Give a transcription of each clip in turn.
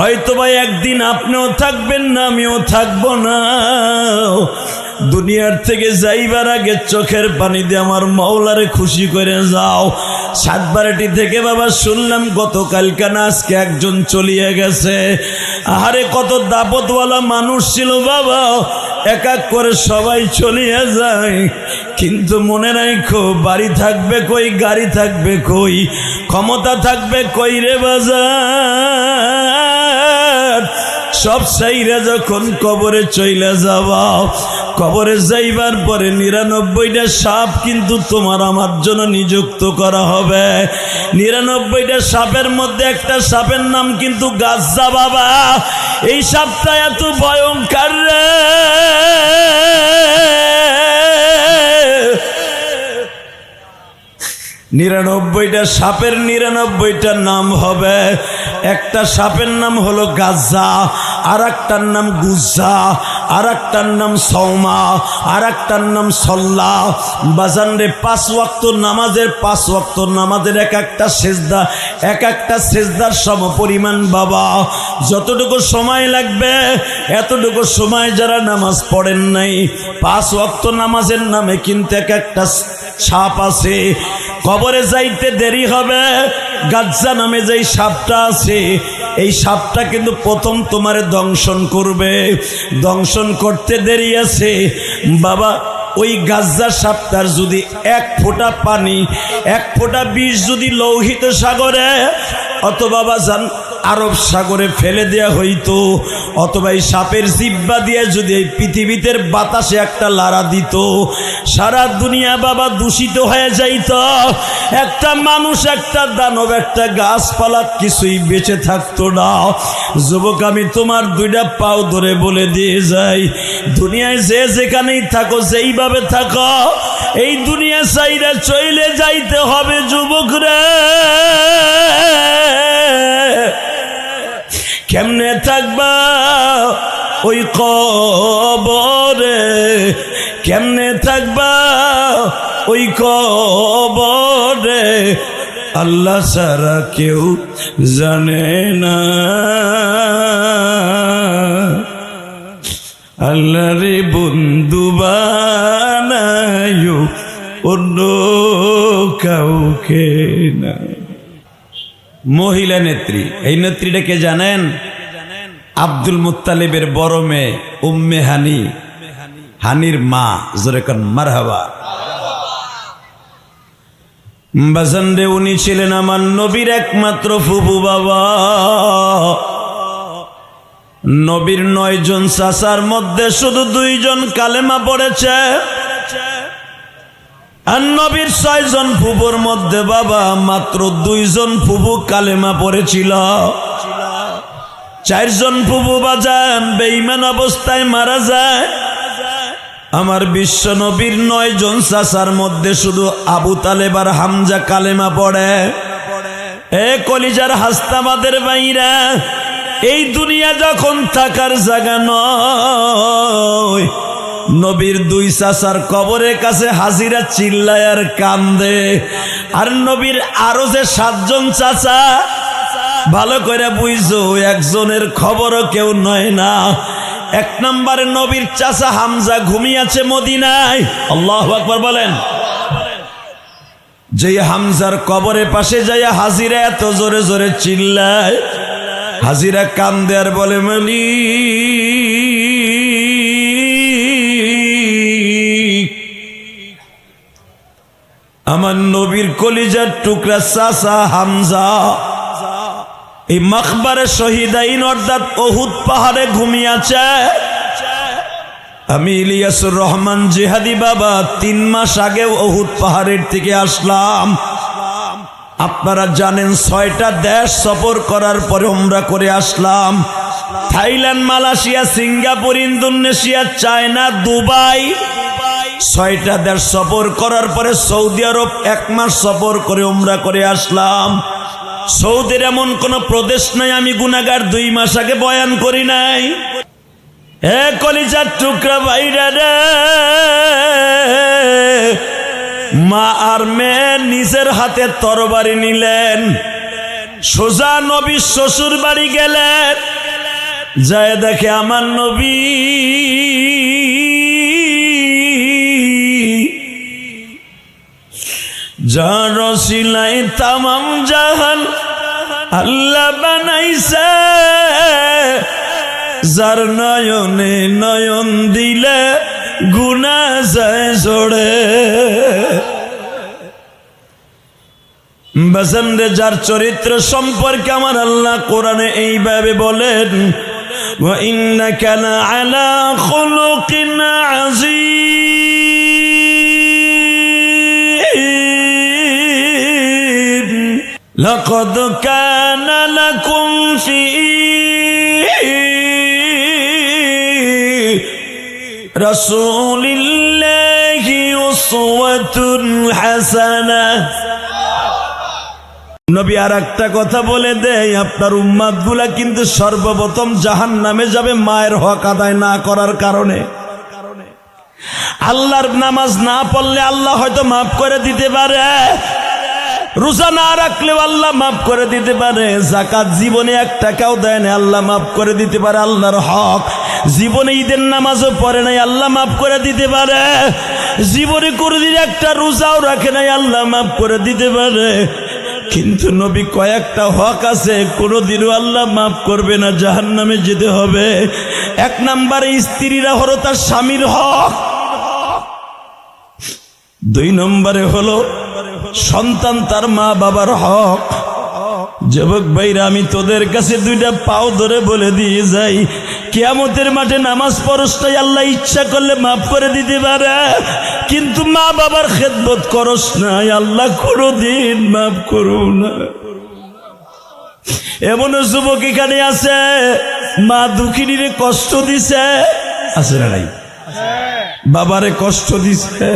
হয়তোবা একদিন আপনিও থাকবেন না, আমিও থাকবো না। দুনিয়ার থেকে যাইবার আগে চোখের পানি দিয়ে আমার মাওলারে খুশি করে যাও। সাতবারাটি থেকে বাবা শুনলাম গতকালকে না আজকে একজন চলিয়ে গেছে। আহারে কত দাপতওয়ালা মানুষ ছিল বাবা, এক এক করে সবাই চলিয়ে যায়। কিন্তু মনে রাখো, বাড়ি থাকবে কই, গাড়ি থাকবে কই, ক্ষমতা থাকবে কই রে বাজার। সব সাইরা যখন কবরে চইলা যাবা, কবরে যাইবার পরে ৯৯টা সাপ কিন্তু তোমার আমার জন্য নিযুক্ত করা হবে। ৯৯টা সাপের মধ্যে একটা সাপের নাম কিন্তু গাজ্জা বাবা। এই সাপটা এত ভয়ঙ্কর রে, ৯৯টা সাপের ৯৯টা নাম হবে। একটা সাপের নাম হলো গাজ্জা, আর একটার নাম গুজ্জা, আর একটার নাম সৌমা, আর একটার নাম সল্লা। বাজান রে, 5 ওয়াক্ত নামাজের এক একটা সেজদা, এক একটা সেজদার সমপরিমাণ বাবা। যতটুকু সময় লাগবে এতটুকু সময় যারা নামাজ পড়েন নাই, 5 ওয়াক্ত নামাজের নামে কিন্তু এক একটা সাপ আছে। কবরে যাইতে দেরি হবে। গাজ্জা নামে যেই সাপটা আছে, এই সাপটা কিন্তু প্রথম তোমারে দংশন করবে। দংশন করতে দেরি আছে বাবা। ওই গাজ্জা সাপটার যদি 1 ফোঁটা পানি, 1 ফোঁটা বিষ যদি লৌহিত সাগরে অথবা বাজান আরব সাগরে ফেলে দেয়া হইতো, অথবা এই সাপের জিহ্বা দিয়ে যদি এই পৃথিবীতে বাতাসে একটা লাড়া দিত, সারা দুনিয়া বাবা দূষিত হয়ে যাইত। একটা মানুষ, একটা দানব, একটা গাছপালা কিছুই বেঁচে থাকতো না। যুবক, আমি তোমার 2টা পাও ধরে বলে দিয়ে যাই, দুনিয়ায় যে যেখানেই থাকো, যেইভাবে থাকো, এই দুনিয়া চাইরা চলে যাইতে হবে যুবক রে। কেমনে থাকবা ওই কবরে, কেমনে থাকবা ওই কবরে, আল্লাহ ছাড়া কেউ জানে না। আল্লাহ রে বন্ধু বানায়ো অন্য কাউকে না। মহিলা নেত্রী, এই নেত্রীটা কে জানেন? আব্দুল মুত্তালিবের বড় মেয়ে উম্মে হানি, হানির মা। জোরে কান মারহাবা। বাজান রে, উনি ছিলেন আমার নবীর একমাত্র ফুফু বাবা। নবীর 9 জন চাচার মধ্যে শুধু 2 জন কালেমা পড়েছে, আর নবীর 6 জন ফুফুর মধ্যে বাবা মাত্র 2 জন ফুফু কালেমা পড়েছিল। 4 জন ফুফু বাজান বেঈমান অবস্থায় মারা যায়। আমার বিশ্ব নবীর 9 জন চাচার মধ্যে শুধু আবু তালেব আর হামজা কালেমা পড়ে। এ কলিজার হাস্তাবাদের বাইরা, এই দুনিয়া যখন থাকার জায়গা নয়, নবীর 2 চাচার কবরের কাছে হাজিরা চিল্লায় আর কান্দে। আর নবীর আরো যে 7 জন চাচা, ভালো করে বুঝো, একজনের খবরও কেউ নয় না। 1 নম্বরে নবীর চাচা হামজা ঘুমিয়েছে মদিনায়। আল্লাহু আকবার বলেন। যে হামজার কবরের পাশে যাইয়া হাজিরা এত জোরে জোরে চিল্লায়, হাজিরা কান্দে আর বলে, মালিক, আমার নবীর কলিজার টুকরা চাচা হামজা এই মাকবারে শহীদাইন অর্থাৎ উহুদ পাহাড়ে ঘুমিয়েছে। আমি ইলিয়াসুর রহমান জিহাদি বাবা 3 মাস আগে উহুদ পাহাড়ের থেকে আসলাম। আপনারা জানেন 6টা দেশ সফর করার পরে উমরা করে আসলাম। Thailand, Malaysia, Singapore, Indonesia, China, Dubai, 6টা দেশ সফর করার পরে সৌদি আরব 1 মাস সফর করে উমরা করে আসলাম। সৌদির এমন কোন প্রদেশ নাই আমি গুনাহগার 2 মাস আগে বয়ান করি নাই। এ কলিজার টুকরা ভাইরা রে, মা আর মেয়ে নিজের হাতে তরবারি নিলেন, সোজা নবীর শ্বশুর বাড়ি গেলেন। যায় দেখে আমার নবী যার রসিলাই তামাম জাহান আল্লাহ বানাইছে, যার নয়নে নয়ন দিলে গুনাহ যায় ঝরে। বাজানরে, যার চরিত্র সম্পর্কে আমার আল্লাহ কোরআনে এইভাবে বলেন, ওয়া ইন্নাকা লাআলা খুলুকিন আযীম, লাকাদ কানা লাকুম ফী রাসূলিল্লাহি উসওয়াতুন হাসানাহ। নবী আর একটা কথা বলে দেয়, আপনার উম্মাত গুলা কিন্তু সর্বপ্রথম জাহান্নামে যাবে মায়ের হক আদায় না করার কারণে। আল্লাহর নামাজ না পড়লে আল্লাহ হয়তো মাফ করে দিতে পারে, রোজা না রাখলেও আল্লাহ মাফ করে দিতে পারে, যাকাত জীবনে এক টাকাও দেয় না আল্লাহ মাফ করে দিতে পারে, আল্লাহর হক। জীবনে ঈদের নামাজও পড়ে নাই আল্লাহ মাফ করে দিতে পারে, জীবনে কোনদিন একটা রোজাও রাখে নাই আল্লাহ মাফ করে দিতে পারে। কিন্তু নবী কয়েকটা হক আছে কোনদিনও আল্লাহ মাফ করবে না, জাহান্নামে যেতে হবে। এক নম্বরে স্ত্রীরা হলো তার স্বামীর হক, দুই নম্বরে হলো সন্তান তার মা বাবার হক। যুবক ভাইরা, আমি তোদের কাছে দুইটা পাও ধরে বলে দিয়ে যাই, কিয়ামতের মাঠে নামাজ পড়সটাই আল্লাহ ইচ্ছা করলে মাফ করে দিতে পারে, কিন্তু মা বাবার খেদমত করস না আল্লাহ কোনদিন মাফ করো না। এমন যুবক এখানে আছে মা দুঃখিনীরে কষ্ট দিছে, আছে না নাই? বাবারে কষ্ট দিছে,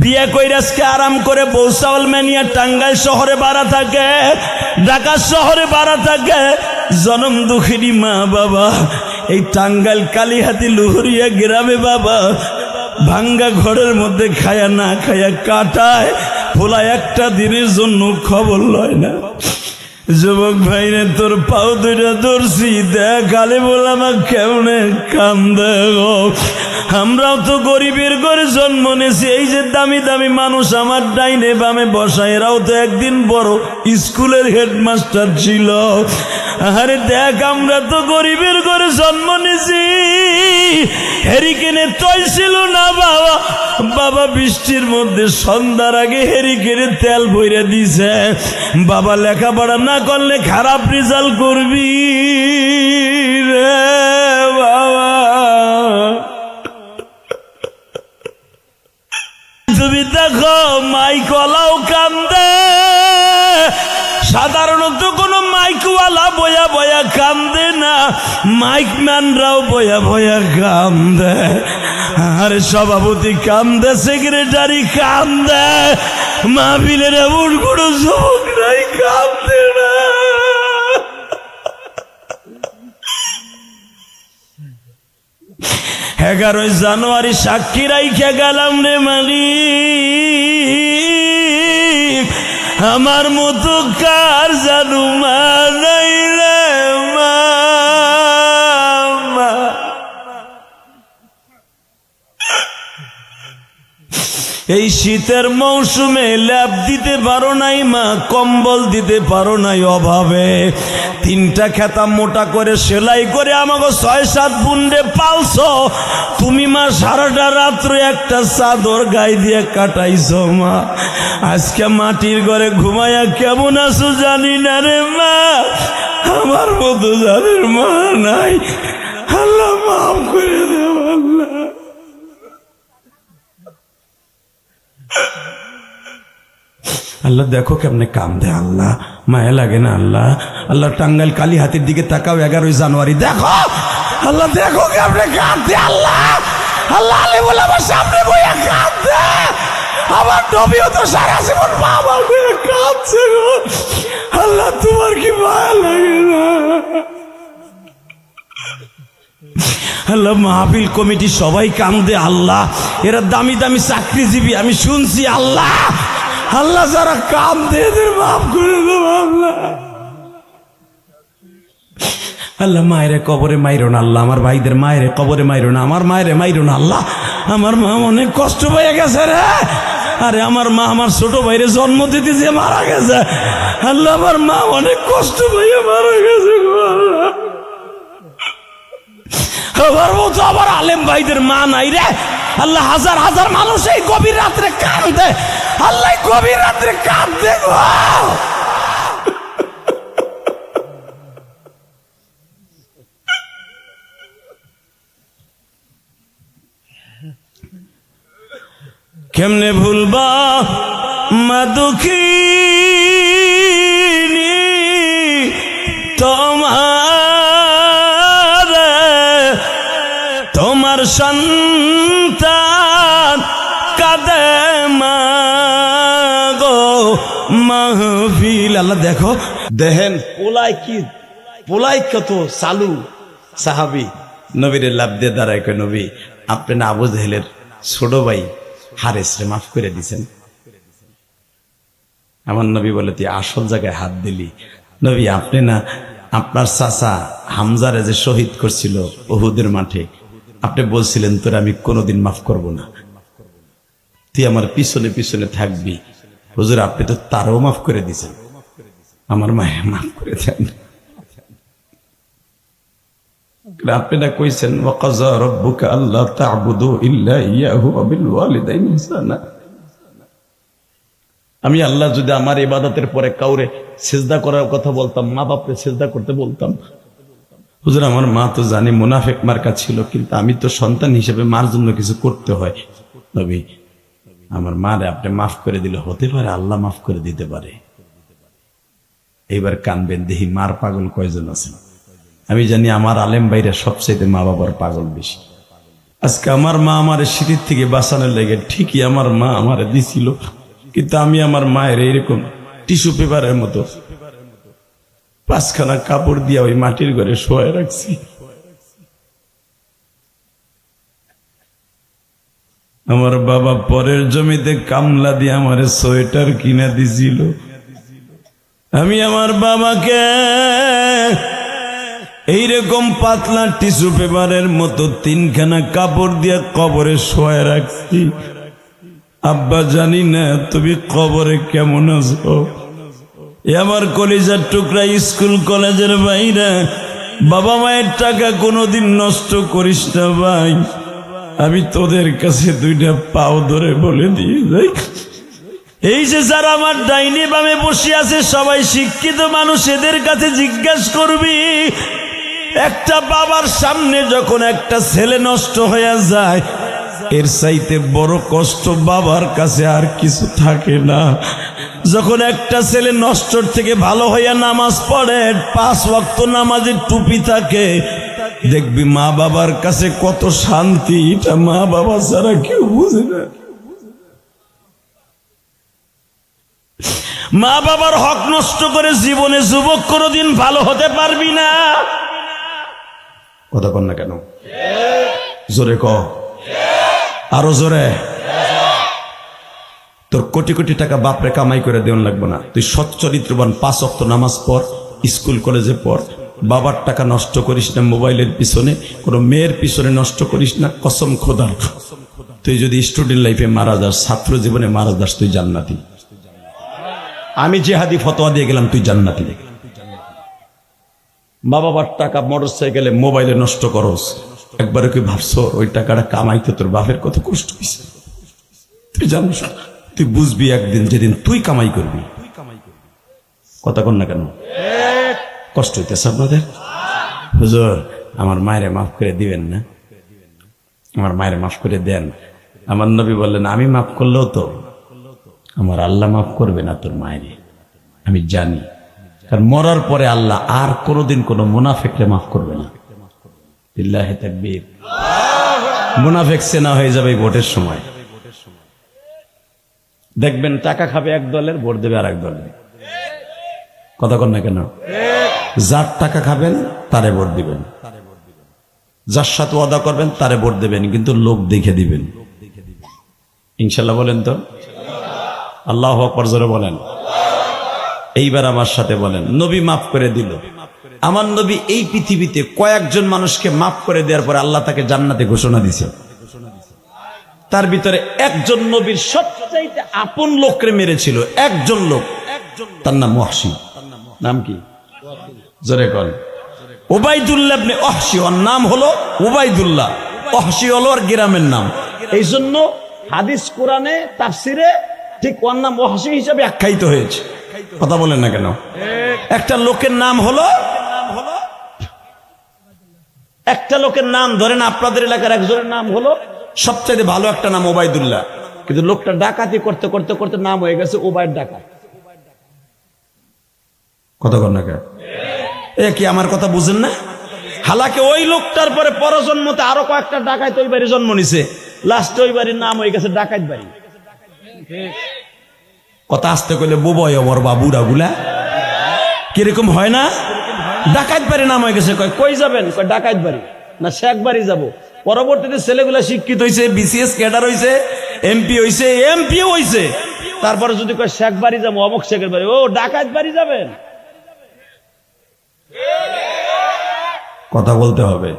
বিয়ে কইরা আজকে আরাম করে বউ চাউল মেনিয়া টাঙ্গাইল শহরে বাড়া থাকে, ঢাকা শহরে বাড়া থাকে। জনম দুঃখিনী মা বাবা এই টাঙ্গাইল কালীহাতি লুহুরিয়া গ্রামে বাবা ভাঙ্গা ঘরের মধ্যে খায়া না খায়া কাটায়, ভোলা একটা দিনের জন্য খবর লয় না। যুবক ভাইরে, তোর পাও দুইটা ধরছি দেখ, আলে বললাম কেমনে কান্দে গো। আমরাও তো গরিবের ঘরে জন্ম নিয়েছি, এই যে দামি দামি মানুষ আমার ডাইনে বামে বসা, এরাও তো একদিন বড় স্কুলের হেডমাস্টার ছিল। আরে দেখ, আমরা তো গরিবের ঘরে জন্ম নিয়েছি, হেরিকেনে তৈ ছিল না বাবা। বাবা বৃষ্টির মধ্যে সন্ধ্যার আগে হেরিকেনে তেল ভরে দিছে, বাবা লেখাপড়া না করলে খারাপ রেজাল্ট করবি রে বাবা। তুমি দেখো মাই কলাও কান্দে, সাধারণত কোনো মাইকওয়ালা বয়া বয়া কান্দে না, মাইক ম্যানরাও বয়া বয়া কান্দে। আরে সভাপতি কান্দে, সেক্রেটারি কান্দে, মাহফিলের এমন কোনো যুবক নাই কান্দে না। 11 জানুয়ারি সাক্ষী রাইখা গেলাম রে মালিক, আমার মতো কার জানু মা নাই রে মা। এই শীতের মৌসুমে ল্যাপ দিতে পারো নাই মা, কম্বল দিতে পারো নাই অভাবে, 3টা খেতা মোটা করে সেলাই করে আমাকে 6-7 বুন্ডে পালছো তুমি মা। সারাটা রাত্র একটা চাদর গায়ে দিয়ে কাটাইছো মা। আজকে মাটির ঘরে ঘুমাইয়া কেমন আছো জানি না রে মা, আমার মতো জানের মা নাই। আল্লাহ মাফ করে দেব আল্লাহ। আল্লাহ দেখো কেমনে কান্দে, আল্লাহ মায়া লাগে না আল্লাহ। আল্লাহ টাঙ্গাইল কালীহাতির দিকে তাকাও, 11 জানুয়ারি দেখো, আল্লাহ দেখো কেমনে কান্দে আল্লাহ। আল্লাহ আলে বলে আমার সামনে বইয়া কান্দে, আমার নবীও তো সারা জীবন বাবা করে কাঁদছে গো। আল্লাহ তোমার কি মায়া লাগে না? আল্লাহ মাহফিল কমিটি সবাই কান্দে আল্লাহ, এরা দামি দামি চাকরিজীবী আমি শুনছি আল্লাহ। আল্লাহ যারা কান্দে এদের মাফ করে দেবো আল্লাহ। আল্লাহ মায়েরে কবরে মাইরো না আল্লাহ, আমার ভাইদের মায়েরে কবরে মাইরো না, আমার মায়েরে মাইরো না আল্লাহ, আমার মা অনেক কষ্ট পেয়ে গেছে রে। আরে আমার মা আমার ছোট ভাইরে জন্ম দিতে যে মারা গেছে, আল্লাহ আমার মা অনেক কষ্ট পেয়ে মারা গেছে। আমার মতো আবার আলেম ভাইদের মা নাই রে আল্লাহ। হাজার হাজার মানুষ এই গভীর রাত্রে কাঁদে, আল্লাহ গভীর রাত্রে কাঁদে গো। কেমনে ভুলবা মা দুঃখিনী তোমার সন্তান কাঁদে মা গো মাহফিল। আল্লাহ দেখো দেখেন পোলাই কত চালু সাহাবি নবীর লাভ দিয়ে দাঁড়ায় কয় নবী আপনি না আবু জেহেলের ছোট ভাই হারেস রে মাফ করে দিছেন। আমার নবী বলে তুই আসল জায়গায় হাত দিলি। নবী আপনি না আপনার চাচা হামজারে যে শহীদ করছিল উহুদের মাঠে, আপনি বলছিলেন তোর আমি কোনোদিন মাফ করব না, তুই আমার পিছনে পিছনে থাকবি। হুজুর আপনি তো তারও মাফ করে দিছেন, আমার মায়ের মাফ করে দেন। আপনি না কইছেন ওয়াকাযা রাব্বুকা আল্লা তা'বুদু ইল্লা ইয়াহু ওয়া বিল ওয়ালিদাইনি ইহসানা। আমি আল্লাহ যদি আমার ইবাদতের পরে কাউরে সিজদা করার কথা বলতাম, মা বাপকে সিজদা করতে বলতাম। হুজুর আমার মা তো জানি মুনাফিক মার্কা ছিল, কিন্তু আমি তো সন্তান হিসেবে মার জন্য কিছু করতে হয়। নবী আমার মারে আপনি মাফ করে দিলে হতে পারে আল্লাহ মাফ করে দিতে পারে। এইবার কানবেন দেখি মার পাগল কয়জন আছেন। আমি জানি আমার আলেম ভাইরা সবচাইতে মা বাবার পাগল বেশি। আজকে আমার মা আমার শীতের থেকে বাঁচানোর লেগে ঠিকই আমার মা আমার দিছিল, কিন্তু আমি আমার মায়ের এরকম টিস্যু পেপারের মতো 5খানা কাপড় দিয়া ওই মাটির ঘরে শোয়া রাখছি। আমার বাবা পরের জমিতে কামলা দিয়ে আমার সোয়েটার কিনা দিছিল। আমি আমার বাবাকে এইরকম পাতলা টিস্যু পেপারের মতো 3খানা কাপড় দিয়ে কবরে শোয়া রাখছি। আব্বা জানি না তুমি কবরে কেমন আছো। আমার কলিজার টুকরা স্কুল কলেজের বাইরে বাবা মায়ের টাকা কোনোদিন নষ্ট করিস না ভাই। আমি তোদের কাছে 2টা পাও ধরে বলে দিয়ে যাই, এই যে যারা আমার ডাইনে বামে বসে আছে সবাই শিক্ষিত মানুষ, এদের কাছে জিজ্ঞাসা করবি একটা বাবার সামনে যখন একটা ছেলে নষ্ট হয়ে যায়, এর চাইতে বড় কষ্ট বাবার কাছে আর কিছু থাকে না। যখন একটা ছেলে নষ্টর থেকে ভালো হইয়া নামাজ পড়ে, 5 ওয়াক্ত নামাজের টুপি থাকে, দেখবি মা বাবার কাছে কত শান্তি। এটা মা বাবা ছাড়া কেউ বুঝে না। মা বাবার হক নষ্ট করে জীবনে যুবক কোনোদিন ভালো হতে পারবি না। কথা কন না কেন? জোরে ক, আরো জোরে। তোর কোটি কোটি টাকা বাপরে কামাই করে দেওয়ান লাগবে না। তুই সচ্চরিত্রবান 5 ওয়াক্ত নামাজ পড়, স্কুল কলেজে পড়, বাবার টাকা নষ্ট করিস না মোবাইলের পিছনে, কোনো মেয়ের পিছনে নষ্ট করিস না। কসম খোদার, তুই যদি স্টুডেন্ট লাইফে মারা যাস, ছাত্র জীবনে মারা যাস, তুই জান্নাতি। আমি জিহাদি ফতোয়া দিয়ে গেলাম, তুই জান্নাতি। মা বাবার টাকা মোটরসাইকেলে মোবাইলে নষ্ট করস, একবারে কি ভাবছো ওই টাকাটা কামাইতে তোর বাপের কত কষ্ট হয়েছে? তুই জানিস, তুই বুঝবি একদিন, যেদিন তুই কামাই করবি। কথা কন না কেন? কষ্ট হইতেছে আপনাদের? হুজুর আমার মায়েরে মাফ করে দিবেন না, আমার মায়ের মাফ করে দেন। আমার নবী বললেন আমি মাফ করলেও তো আমার আল্লাহ মাফ করবে না তোর মায়েরে, আমি জানি। কারণ মরার পরে আল্লাহ আর কোনোদিন কোনো মুনাফিকরে মাফ করবে না। লিল্লাহি তাকবীর। মুনাফিক সেনা হয়ে যাবে ভোটের সময়। দেখবেন টাকা খাবে এক দলের, ভোট দেবে আর এক দলের। কথা কন না কেন? যার টাকা খাবেন তারে ভোট দিবেন, যার সাথে ওয়াদা করবেন তারে ভোট দেবেন, কিন্তু লোক দেখে দিবেন। ইনশাল্লাহ বলেন তো? আল্লাহু আকবার জোরে বলেন। এইবার আমার সাথে বলেন, নবী মাফ করে দিল, আমার নবী এই পৃথিবীতে কয়েকজন মানুষকে মাফ করে দেওয়ার পরে আল্লাহ তাকে জান্নাতে ঘোষণা দিয়েছে। তার ভিতরে একজন নবীর সবচাইতে আপন লোককে মেরেছিল, একজন লোক, তার নাম ওয়াহশী। নাম কি? জোরে কোন? উবাইদুল্লাহ ইবনে ওয়াহশী। ওর নাম হলো উবাইদুল্লাহ, ওয়াহশী হলো ওর গ্রামের নাম। এই জন্য হাদিস কোরআনে তাফসিরে ঠিক ওর নাম ওয়াহশী হিসাবে আখ্যায়িত হয়েছে। কথা বলেন না কেন? একটা লোকের নাম হলো, একটা লোকের নাম ধরেন আপনাদের এলাকার একজনের নাম হলো সবচাইতে ভালো একটা নাম ওবাইদুল্লাহ, কিন্তু লোকটা ডাকাতি করতে করতে করতে নাম হয়ে গেছে ওবাইদ ডাকাত। কথা কর না কেন? এ কি আমার কথা বুঝেন না? হালাকে ওই লোকটার পরে পরজন্মতে আরো কয়েকটা ডাকাত ওই বাড়ি জন্ম নিছে, লাস্টে ওই বাড়ির নাম হয়ে গেছে ডাকাত বাড়ি। কথা আসতে কইলে বুবয় ওর বাবুরা গুলা কিরকম হয় না? ডাকাত বাড়ি নাম হয়ে গেছে। কই যাবেন? ডাকাত বাড়ি না শেখ বাড়ি যাবো। পরবর্তীতে ছেলেগুলা শিক্ষিত হয়েছে, বিসিএস ক্যাডার হয়েছে, এমপি হয়েছে, এমপিও হয়েছে, তারপরে যদি কয় শেখ বাড়ি যাবো, অমুক শেখের বাড়ি, ও ডাকাত বাড়ি যাবেন। কথা বলতে হবে,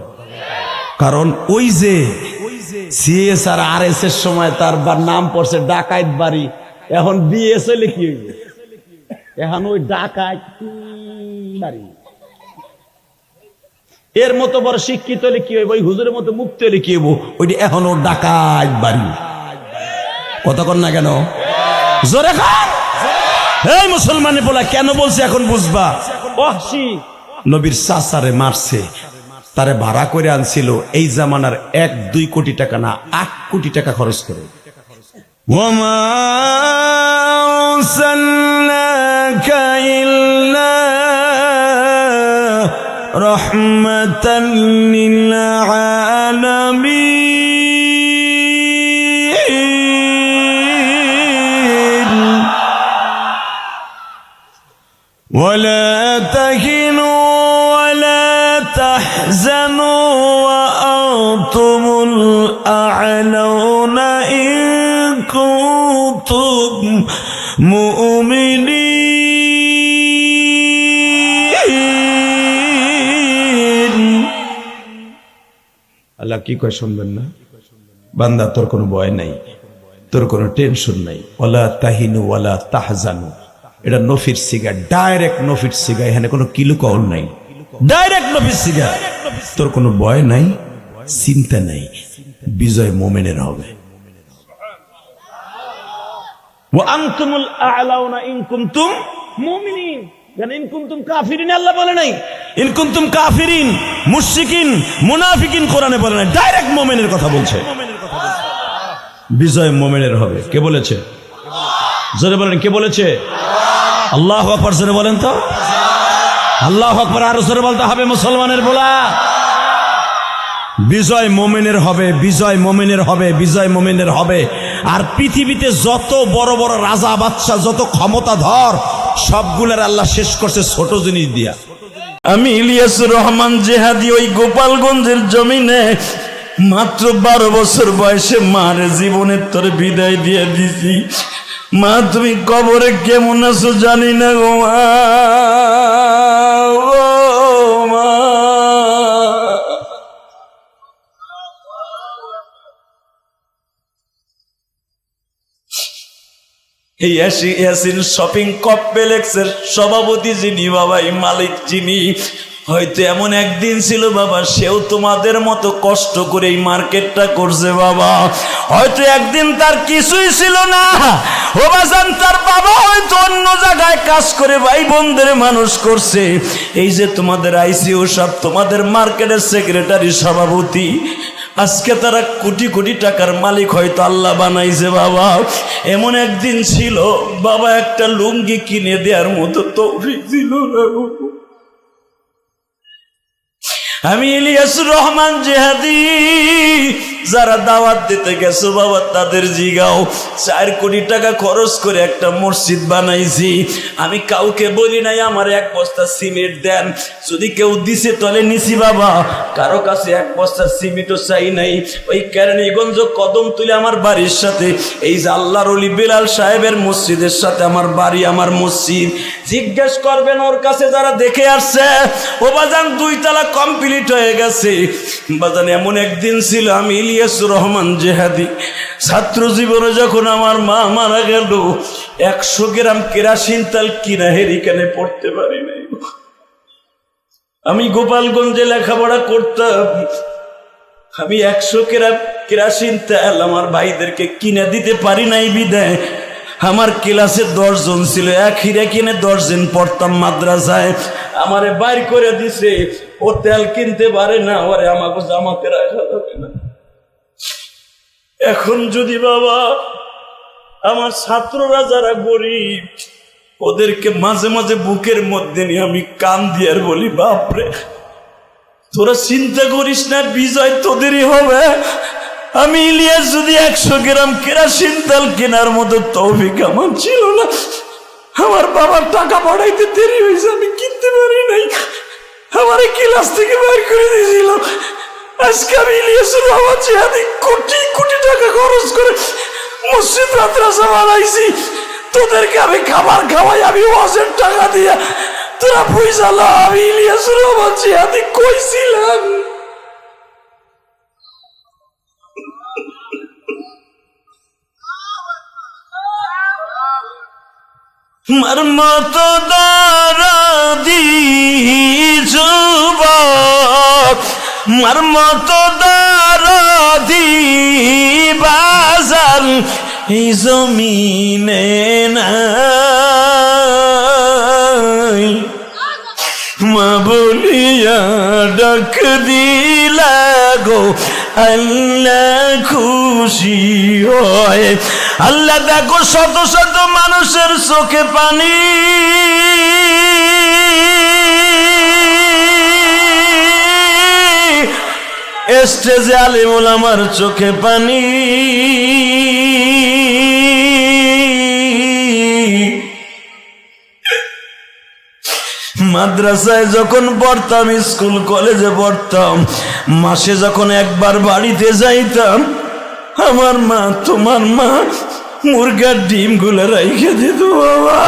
কারণ ওই যে সিএস আর আরএস এর সময় তার নাম পড়ছে ডাকাত বাড়ি, এখন বিএস হইলে কি হইবে? এখন ওই ডাকাত বাড়ি। এর মতো বড় শিক্ষিত হলে কি হইব? ওই হুজুরের মতো মুক্তি হলে কি হইব? ওইটা এখন ওর ডাকাত বাড়ি। কথা কর না কেন? জোরে খান। এই মুসলমানে বলা কেন বলছে এখন বুঝবা। ওয়াহশী নবীর চাচারে মারছে, তারে ভাড়া করে আনছিল এই জামানার 1-2 কোটি টাকা না, 8 কোটি টাকা খরচ করে। ওয়ামা আরসালনাকা ইল্লা রাহমাতাল লিল আলামিন ওয়ালা তাহিনু ওয়ালা তাহজানু ওয়া আনতুমুল আ'লাউনা ইন কুনতুম মুমিনিন। আল্লাহ কি কয় শুনবেন না? বান্দা তোর কোনো ভয় নাই, তোর কোনো টেনশন নাই। ওয়ালা তাহিনু ওয়ালা তাহজানু, এটা নফির সিগা, ডাইরেক্ট নফির সিগা, এখানে কোনো কিলু কল নাই, ডাইরেক্ট নফির সিগা। তোর কোনো ভয় নাই, চিন্তা নাই, বিজয় মোমেনের হবে। ওয়া আনতুমুল আ'লাউনা ইন কুনতুম মুমিনিন। ইন কুনতুম কাফিরিন আল্লাহ বলে নাই, ইন কুনতুম কাফিরিন মুশরিকিন মুনাফিকিন কোরআনে বলে নাই, ডাইরেক্ট মোমেনের কথা বলছে। বিজয় মোমেনের হবে। কে বলেছে? জোরে বলেন, কে বলেছে? আল্লাহু আকবার। জোরে বলেন তো আল্লাহু আকবার। আরো জোরে বলতে হবে মুসলমানের বলা। বিজয় মোমেনের হবে, বিজয় মোমেনের হবে, বিজয় মোমেনের হবে। আর পৃথিবীতে যত বড় বড় রাজা বাদশাহ, যত ক্ষমতাধর, সবগুলোর আল্লাহ শেষ করছে ছোট জিনিস দিয়া। আমি ইলিয়াসুর রহমান জেহাদি ওই গোপালগঞ্জের জমিনে মাত্র 12 বছর বয়সে মার জীবনের তোর বিদায় দিয়ে দিছি। মা তুমি কবরে কেমন আছো জানি না গো মা, ও মা। এই ইয়াসিন শপিং কমপ্লেক্সের সভাপতি যিনি বাবা, এই মালিক যিনি, হয়তো এমন একদিন ছিল বাবা, সেও তোমাদের মতো কষ্ট করে এই মার্কেটটা করছে বাবা। হয়তো একদিন তার কিছুই ছিল না ও বাজান, তার বাবা হয়তো অন্য জায়গায় কাজ করে ভাই বোনদের মানুষ করছে। এই যে তোমাদের আইসিও সব তোমাদের মার্কেটের সেক্রেটারি সভাপতি, আজকে তারা কোটি কোটি টাকার মালিক হয়তো আল্লাহ বানাইছে বাবা। এমন একদিন ছিল বাবা, একটা লুঙ্গি কিনে দেওয়ার মতো তৌফিক ছিল না। আমি ইলিয়াসুর রহমান জেহাদি যারা দাওয়াত দিতে গেছো বাবা তাদের জিগাও। 4 কোটি টাকা খরচ করে একটা মসজিদ বানাইছি, আমি কাউকে বলি নাই আমার 1 বস্তা সিমেন্ট দেন, যদি কেউ দিছে তাহলে নিছি বাবা, কারো কাছে 1 বস্তা সিমেন্টও চাই নাই। ওই কেরানীগঞ্জ কদমতলী আমার বাড়ির সাথে এই যে আল্লাহর ওলি বেলাল সাহেবের মসজিদের সাথে আমার বাড়ি, আমার মসজিদ। জিজ্ঞেস করবেন ওর কাছে যারা দেখে আসছে, ও বাজান 2 তলা কমপ্লিট হয়ে গেছে। বাজান এমন একদিন ছিল আমি ইলিয়াসুর রহমান জেহাদি ছাত্র জীবনে যখন আমার মা মারা গেল 100 গ্রাম কেরাসিন তেল কিনা হেরিকানে পড়তে পারি নাই। আমি গোপালগঞ্জে লেখাপড়া করতাম, আমি 100 গ্রাম কেরাসিন তেল আমার ভাইদেরকে কিনে দিতে পারি নাই বিদায় আমার ক্লাসে 10 জন ছিল, এক হিরে কিনে 10 জন পড়তাম মাদ্রাসায়, আমারে বাইর করে দিছে। ও তেল কিনতে পারে না, ওরে আমাকে জামাতে রাখা যাবে না। এখন যদি বাবা আমার ছাত্ররা যারা গরিব ওদেরকে মাঝে মাঝে বুকের মধ্যে নিয়ে আমি কান দিয়ে আর বলি, বাপরে তোরা চিন্তা করিস না, বিজয় তোদেরই হবে। আমি ইলিয়াস যদি 100 গ্রাম কেরাসিন তেল কেনার মতো তৌফিক আমার ছিল না, আমার বাবার টাকা পাঠাইতে দেরি হয়েছে, আমি কিনতে পারি নাই, আমার ক্লাস থেকে বের করে দিয়েছিল। আজকে আমি ইলিয়াসুর রহমান জিহাদি কোটি কোটি টাকা খরচ করে মসজিদ মাদ্রাসা বানাইছি, তোদেরকে আমি খাবার খাওয়াই, আমি ওয়াজের টাকা দিয়া, তোরা বুঝালা আমি ইলিয়াসুর রহমান জিহাদি কইছিলাম। মার মতো দরদি যুবক, মার মতো দরদি বাজার এই জমিনে নাই। মা বলিয়া ডাক দিলা গো আল্লাহ খুশি হয়। আল্লাহ দেখো শত শত মানুষের চোখে পানি, স্টেজে আলিম ওলামার চোখে পানি। মাদ্রাসায় যখন পড়তাম, স্কুল কলেজে পড়তাম, মাসে যখন একবার বাড়িতে যাইতাম, আমার মা তোমার মা মুরগার ডিম গুলো রাইখে দিত বাবা।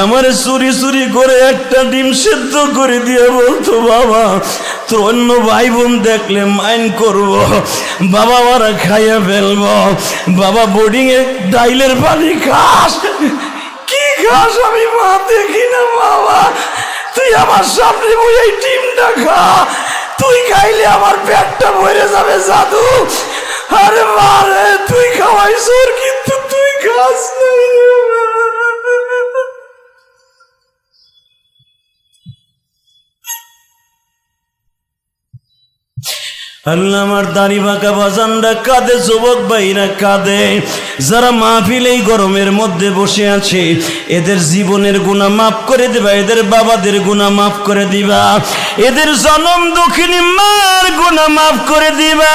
আমার চুরি চুরি করে একটা ডিম সেদ্ধ করে দিয়ে বলতো, বাবা তোর অন্য ভাই বোন দেখলে মাইন্ড করব, বাবা ওরা খাইয়া ফেলব, বাবা বোর্ডিং এ ডাইলের পানি খাস। কি খাস আমি মা দেখি না, বাবা তুই আমার সামনে বই এই ডিমটা খা, তুই খাইলে আমার পেটটা ভরে যাবে জাদু। আরে মারে তুই খাওয়াইছ কিন্তু তুই খাস নাই। আল্লাহ আমার দাড়ি বাঁকা বাজানরা কাঁদে, যুবক ভাইরা কাঁদে, যারা মাহফিল এই গরমের মধ্যে বসে আছে, এদের জীবনের গুনাহ মাফ করে দিবা, এদের বাবাদের গুনাহ মাফ করে দিবা, এদের জনম দুঃখিনী মার গুনাহ মাফ করে দিবা।